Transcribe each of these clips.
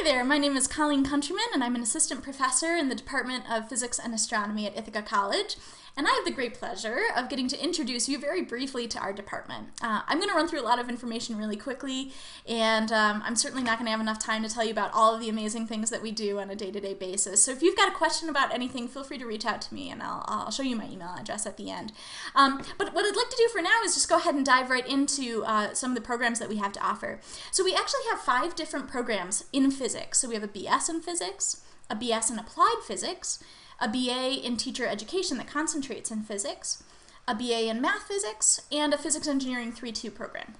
Hi there, my name is Colleen Countryman and I'm an assistant professor in the Department of Physics and Astronomy at Ithaca College. And I have the great pleasure of getting to introduce you very briefly to our department. I'm going to run through a lot of information really quickly, and I'm certainly not going to have enough time to tell you about all of the amazing things that we do on a day-to-day basis. So if you've got a question about anything, feel free to reach out to me and I'll show you my email address at the end. But what I'd like to do for now is just go ahead and dive right into some of the programs that we have to offer. So we actually have 5 different programs in physics. So we have a BS in physics, a BS in applied physics, a BA in teacher education that concentrates in physics, a BA in math physics, and a physics engineering 3-2 program.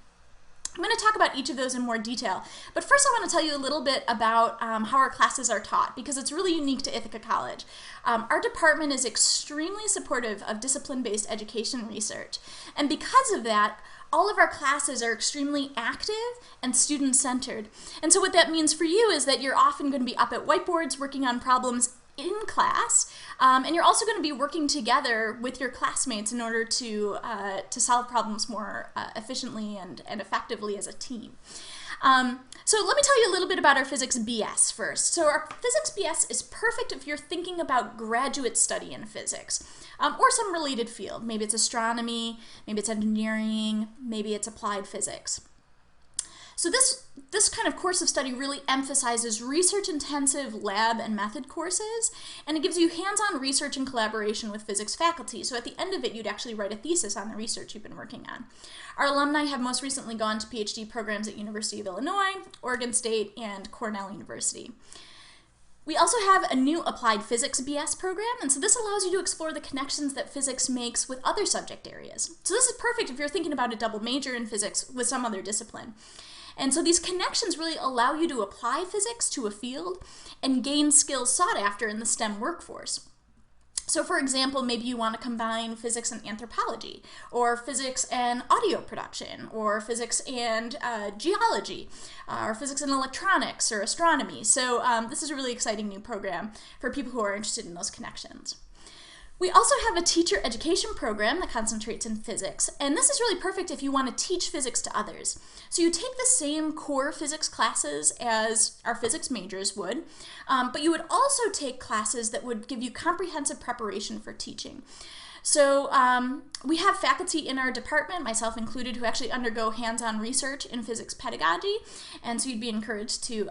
I'm going to talk about each of those in more detail, but first I want to tell you a little bit about how our classes are taught, because it's really unique to Ithaca College. Our department is extremely supportive of discipline-based education research, and because of that, all of our classes are extremely active and student-centered. And so what that means for you is that you're often going to be up at whiteboards working on problems in class, and you're also going to be working together with your classmates in order to solve problems more efficiently and effectively as a team. So let me tell you a little bit about our Physics BS first. So our Physics BS is perfect if you're thinking about graduate study in physics, or some related field. Maybe it's astronomy, maybe it's engineering, maybe it's applied physics. So this kind of course of study really emphasizes research-intensive lab and method courses, and it gives you hands-on research and collaboration with physics faculty. So at the end of it, you'd actually write a thesis on the research you've been working on. Our alumni have most recently gone to PhD programs at University of Illinois, Oregon State, and Cornell University. We also have a new applied physics BS program, and so this allows you to explore the connections that physics makes with other subject areas. So this is perfect if you're thinking about a double major in physics with some other discipline. And so these connections really allow you to apply physics to a field and gain skills sought after in the STEM workforce. So for example, maybe you want to combine physics and anthropology, or physics and audio production, or physics and geology, or physics and electronics, or astronomy. So this is a really exciting new program for people who are interested in those connections. We also have a teacher education program that concentrates in physics, and this is really perfect if you want to teach physics to others. So you take the same core physics classes as our physics majors would, but you would also take classes that would give you comprehensive preparation for teaching. So we have faculty in our department, myself included, who actually undergo hands-on research in physics pedagogy, and so you'd be encouraged to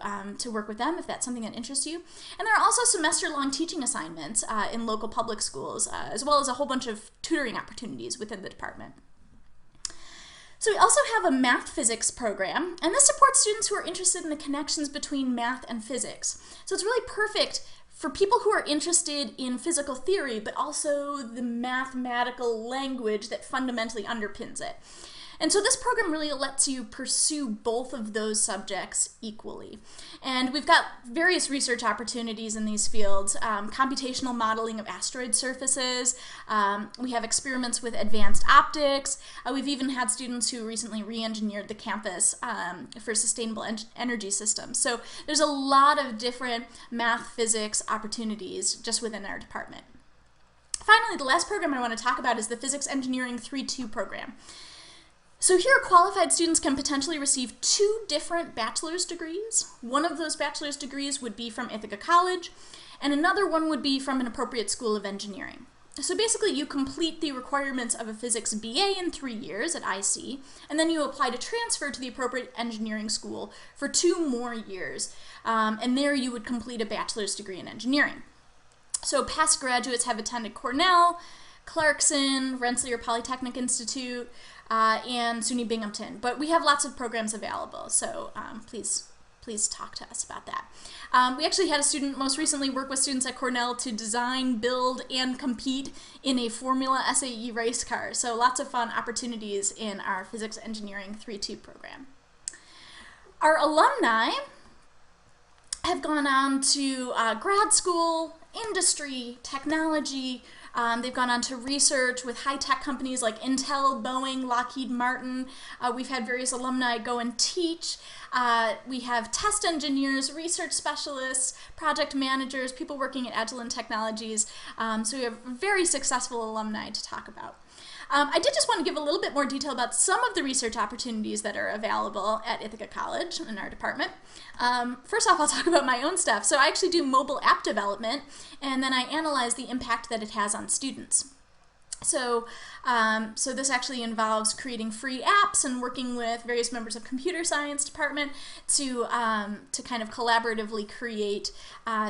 work with them if that's something that interests you. And there are also semester-long teaching assignments in local public schools, as well as a whole bunch of tutoring opportunities within the department. So we also have a math physics program, and this supports students who are interested in the connections between math and physics. So it's really perfect for people who are interested in physical theory, but also the mathematical language that fundamentally underpins it. And so this program really lets you pursue both of those subjects equally. And we've got various research opportunities in these fields, computational modeling of asteroid surfaces, we have experiments with advanced optics, we've even had students who recently re-engineered the campus for sustainable energy systems. So there's a lot of different math physics opportunities just within our department. Finally, the last program I want to talk about is the Physics Engineering 3-2 program. So here, qualified students can potentially receive 2 different bachelor's degrees. One of those bachelor's degrees would be from Ithaca College, and another one would be from an appropriate school of engineering. So basically, you complete the requirements of a physics BA in 3 years at IC, and then you apply to transfer to the appropriate engineering school for 2 more years, and there you would complete a bachelor's degree in engineering. So past graduates have attended Cornell, Clarkson, Rensselaer Polytechnic Institute, and SUNY Binghamton. But we have lots of programs available, so please talk to us about that. We actually had a student most recently work with students at Cornell to design, build, and compete in a Formula SAE race car. So lots of fun opportunities in our Physics Engineering 3-2 program. Our alumni have gone on to grad school, industry, technology. They've gone on to research with high-tech companies like Intel, Boeing, Lockheed Martin. We've had various alumni go and teach. We have test engineers, research specialists, project managers, people working at Agilent Technologies. So we have very successful alumni to talk about. I did just want to give a little bit more detail about some of the research opportunities that are available at Ithaca College in our department. First off, I'll talk about my own stuff. So I actually do mobile app development, and then I analyze the impact that it has on students. So this actually involves creating free apps and working with various members of computer science department to kind of collaboratively create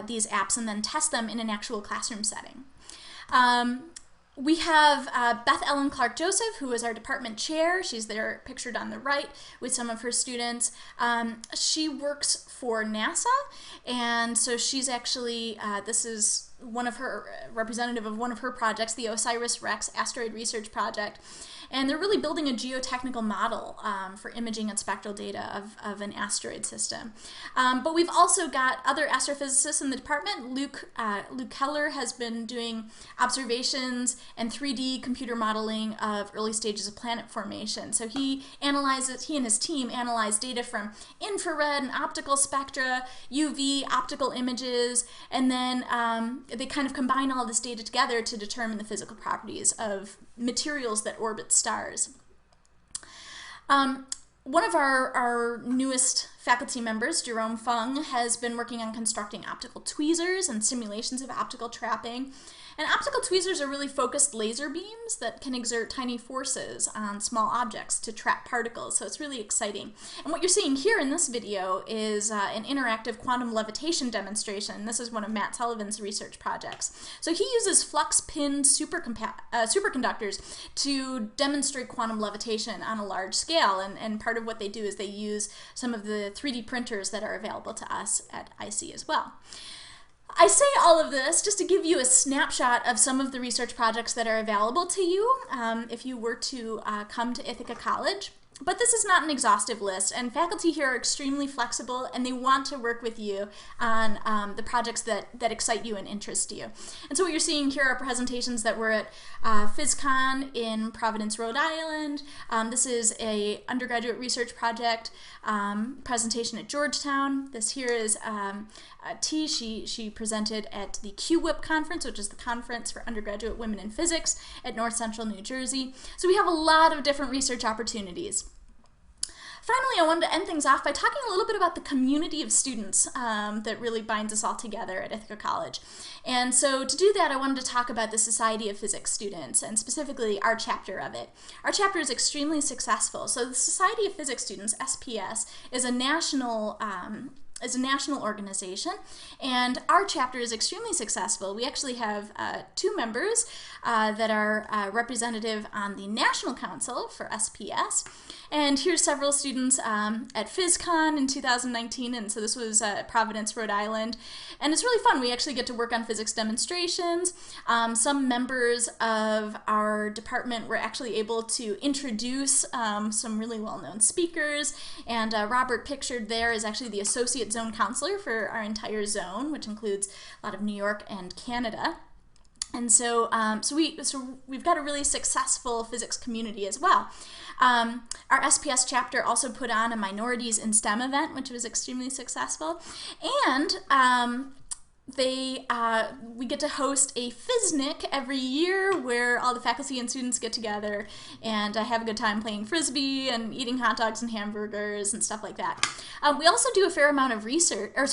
these apps and then test them in an actual classroom setting. We have Beth Ellen Clark-Joseph, who is our department chair. She's there pictured on the right with some of her students. She works for NASA, and so she's actually, this is one of her, representative of one of her projects, the OSIRIS-REx Asteroid Research Project. And they're really building a geotechnical model for imaging and spectral data of an asteroid system. But we've also got other astrophysicists in the department. Luke Keller has been doing observations and 3D computer modeling of early stages of planet formation. So he and his team analyze data from infrared and optical spectra, UV, optical images, and then they kind of combine all this data together to determine the physical properties of materials that orbit stars. One of our newest faculty members, Jerome Fung, has been working on constructing optical tweezers and simulations of optical trapping. And optical tweezers are really focused laser beams that can exert tiny forces on small objects to trap particles, so it's really exciting. And what you're seeing here in this video is an interactive quantum levitation demonstration. This is one of Matt Sullivan's research projects. So he uses flux-pinned superconductors to demonstrate quantum levitation on a large scale, and part of what they do is they use some of the 3D printers that are available to us at IC as well. I say all of this just to give you a snapshot of some of the research projects that are available to you if you were to come to Ithaca College. But this is not an exhaustive list, and faculty here are extremely flexible, and they want to work with you on the projects that excite you and interest you. And so what you're seeing here are presentations that were at PhysCon in Providence, Rhode Island. This is a undergraduate research project presentation at Georgetown. This here is T. She presented at the QWIP conference, which is the Conference for Undergraduate Women in Physics at North Central New Jersey. So we have a lot of different research opportunities. Finally, I wanted to end things off by talking a little bit about the community of students that really binds us all together at Ithaca College. And so to do that, I wanted to talk about the Society of Physics Students, and specifically our chapter of it. Our chapter is extremely successful. So the Society of Physics Students, SPS, is a national organization, and our chapter is extremely successful. We actually have 2 members that are representative on the National Council for SPS, and here's several students at PhysCon in 2019, and so this was at Providence, Rhode Island, and it's really fun. We actually get to work on physics demonstrations. Some members of our department were actually able to introduce some really well-known speakers, and Robert pictured there is actually the Associate Zone Counselor for our entire zone, which includes a lot of New York and Canada. And so, we've got a really successful physics community as well. Our SPS chapter also put on a Minorities in STEM event, which was extremely successful. And we get to host a Physnic every year where all the faculty and students get together and have a good time playing frisbee and eating hot dogs and hamburgers and stuff like that. We also do a fair amount of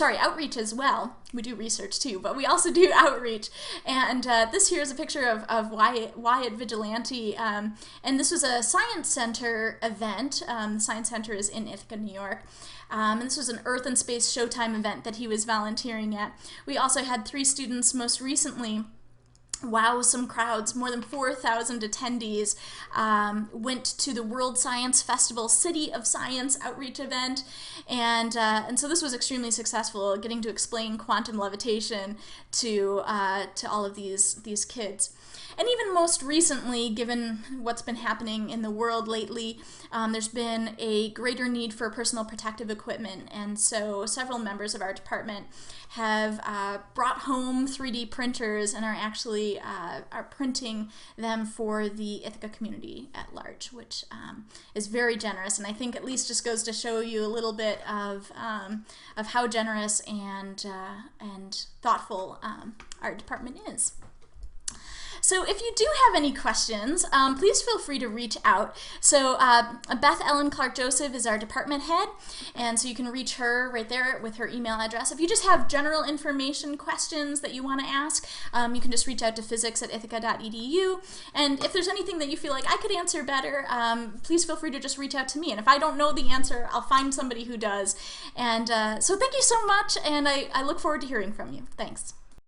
outreach as well. We do research too, but we also do outreach. And this here is a picture of Wyatt Vigilante. And this was a Science Center event. The Science Center is in Ithaca, New York. And this was an Earth and Space Showtime event that he was volunteering at. We also had 3 students most recently. Wow, some crowds, more than 4,000 attendees went to the World Science Festival City of Science outreach event, and so this was extremely successful, getting to explain quantum levitation to all of these kids. And even most recently, given what's been happening in the world lately, there's been a greater need for personal protective equipment, and so several members of our department have brought home 3D printers and are actually are printing them for the Ithaca community at large, which is very generous, and I think at least just goes to show you a little bit of how generous and thoughtful our department is. So if you do have any questions, please feel free to reach out. So Beth Ellen Clark Joseph is our department head, and so you can reach her right there with her email address. If you just have general information questions that you want to ask, you can just reach out to physics@ithaca.edu. And if there's anything that you feel like I could answer better, please feel free to just reach out to me. And if I don't know the answer, I'll find somebody who does. And so thank you so much, and I look forward to hearing from you. Thanks.